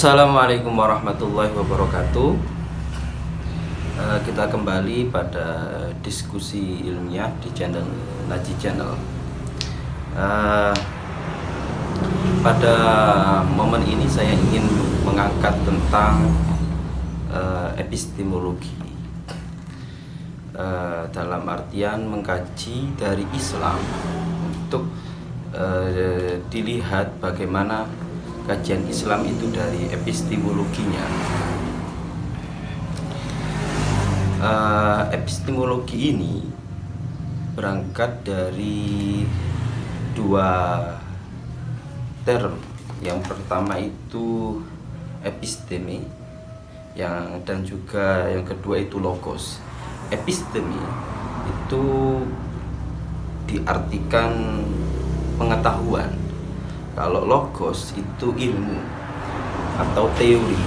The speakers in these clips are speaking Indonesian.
Assalamualaikum warahmatullahi wabarakatuh. Kita kembali pada diskusi ilmiah di channel Naji Channel. Pada momen ini saya ingin mengangkat tentang epistemologi, dalam artian mengkaji dari Islam untuk dilihat bagaimana kajian Islam itu dari epistemologinya. Epistemologi ini berangkat dari dua term. Yang pertama itu episteme, dan juga yang kedua itu logos. Episteme itu diartikan pengetahuan, kalau logos itu ilmu atau teori.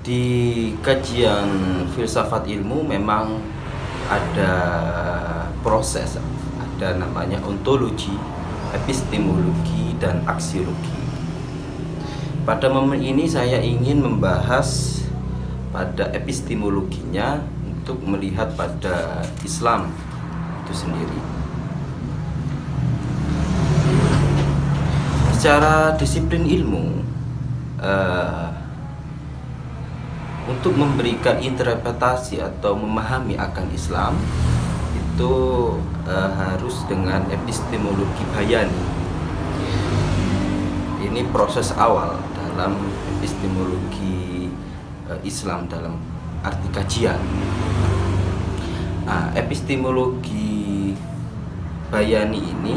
Di kajian filsafat ilmu memang ada proses, ada namanya ontologi, epistemologi, dan aksiologi. Pada momen ini saya ingin membahas pada epistemologinya untuk melihat pada Islam itu sendiri. Secara disiplin ilmu, untuk memberikan interpretasi atau memahami akan Islam itu harus dengan epistemologi bayani. Ini proses awal dalam epistemologi Islam dalam arti kajian. Epistemologi bayani ini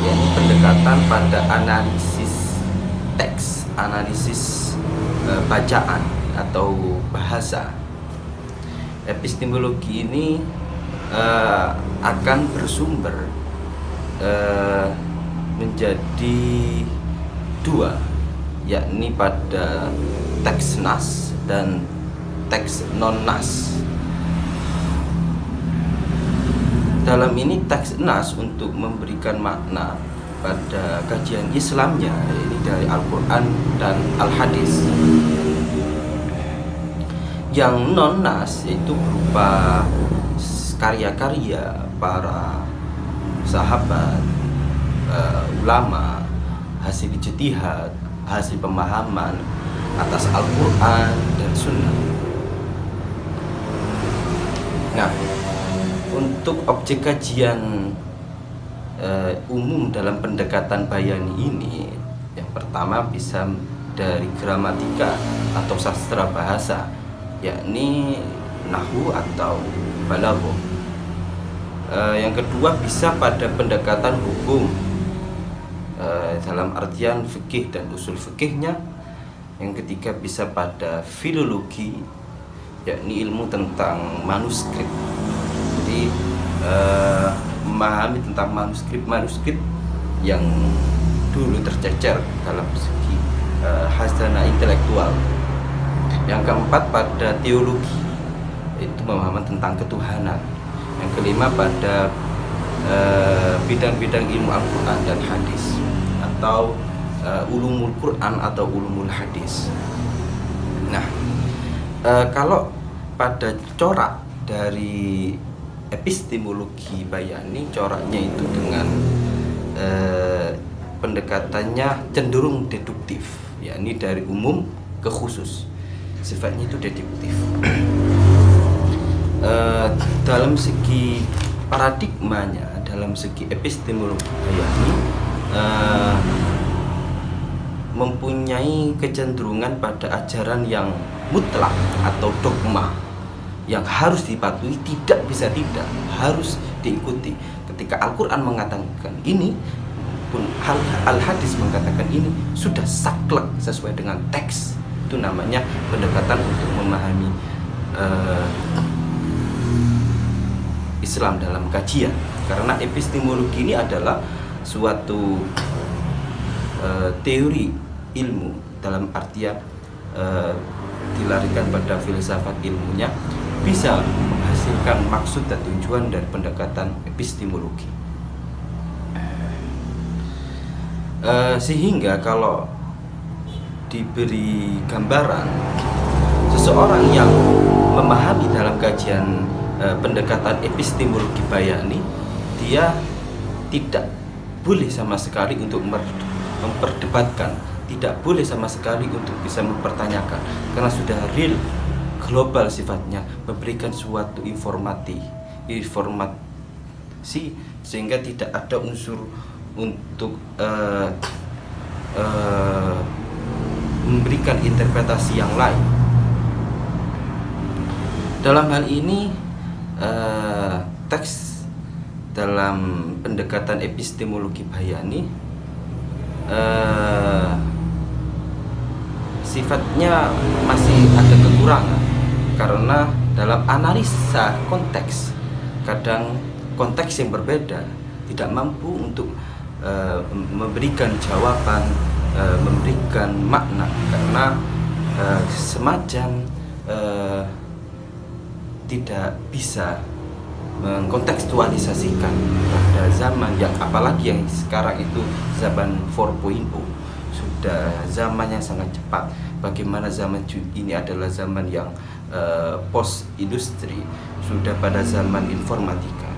yakni pendekatan pada analisis teks, analisis bacaan atau bahasa. Epistemologi ini akan bersumber menjadi dua, yakni pada teks nas dan teks non nas. Dalam ini teks nas untuk memberikan makna pada kajian Islamnya, ini dari Al-Quran dan Al-Hadis. Yang non nas itu berupa karya-karya para sahabat, ulama, hasil ijtihad, hasil pemahaman atas Al-Quran dan Sunnah. Nah, untuk objek kajian umum dalam pendekatan bayani ini, yang pertama bisa dari gramatika atau sastra bahasa, yakni nahwu atau balaghah. Yang kedua bisa pada pendekatan hukum, dalam artian fikih dan usul fikihnya. Yang ketiga bisa pada filologi, yakni ilmu tentang manuskrip. Jadi memahami tentang manuskrip yang dulu tercecer dalam segi khazanah intelektual. Yang keempat pada teologi, itu pemahaman tentang ketuhanan. Yang kelima pada bidang-bidang ilmu Al-Quran dan hadis, atau ulumul Quran atau ulumul hadis. Nah, kalau pada corak dari epistemologi bayani, coraknya itu dengan pendekatannya cenderung deduktif, yakni dari umum ke khusus. Sifatnya itu deduktif. Dalam segi paradigmanya, dalam segi epistemologi bayani, mempunyai kecenderungan pada ajaran yang mutlak atau dogma yang harus dipatuhi, tidak bisa tidak, harus diikuti. Ketika Al-Quran mengatakan ini, pun Al-Hadis mengatakan ini, sudah saklek sesuai dengan teks. Itu namanya pendekatan untuk memahami Islam dalam kajian. Karena epistemologi ini adalah suatu teori ilmu, dalam artian dilarikan pada filsafat ilmunya, bisa menghasilkan maksud dan tujuan dari pendekatan epistemologi. Sehingga kalau diberi gambaran seseorang yang memahami dalam kajian pendekatan epistemologi Bayani, dia tidak boleh sama sekali untuk memperdebatkan, tidak boleh sama sekali untuk bisa mempertanyakan, karena sudah real global sifatnya, memberikan suatu informasi sehingga tidak ada unsur untuk memberikan interpretasi yang lain. Dalam hal ini teks dalam pendekatan epistemologi Bayani sifatnya masih ada kekurangan, karena dalam analisa konteks kadang konteks yang berbeda tidak mampu untuk memberikan jawaban, memberikan makna, karena semacam tidak bisa mengkontekstualisasikan pada zaman yang, apalagi yang sekarang itu zaman 4.0, sudah zaman yang sangat cepat. Bagaimana zaman ini adalah zaman yang post industri, sudah pada zaman informatika.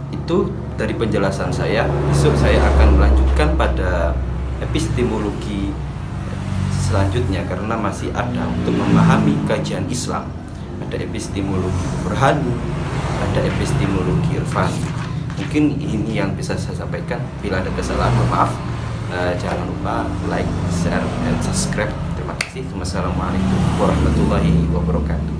Itu dari penjelasan saya. Besok saya akan melanjutkan pada epistemologi selanjutnya, karena masih ada untuk memahami kajian Islam. Ada epistemologi Burhani, ada epistemologi Irfani. Mungkin ini yang bisa saya sampaikan. Bila ada kesalahan, mohon maaf. Jangan lupa like, share, dan subscribe. Terima kasih. Wassalamualaikum warahmatullahi wabarakatuh.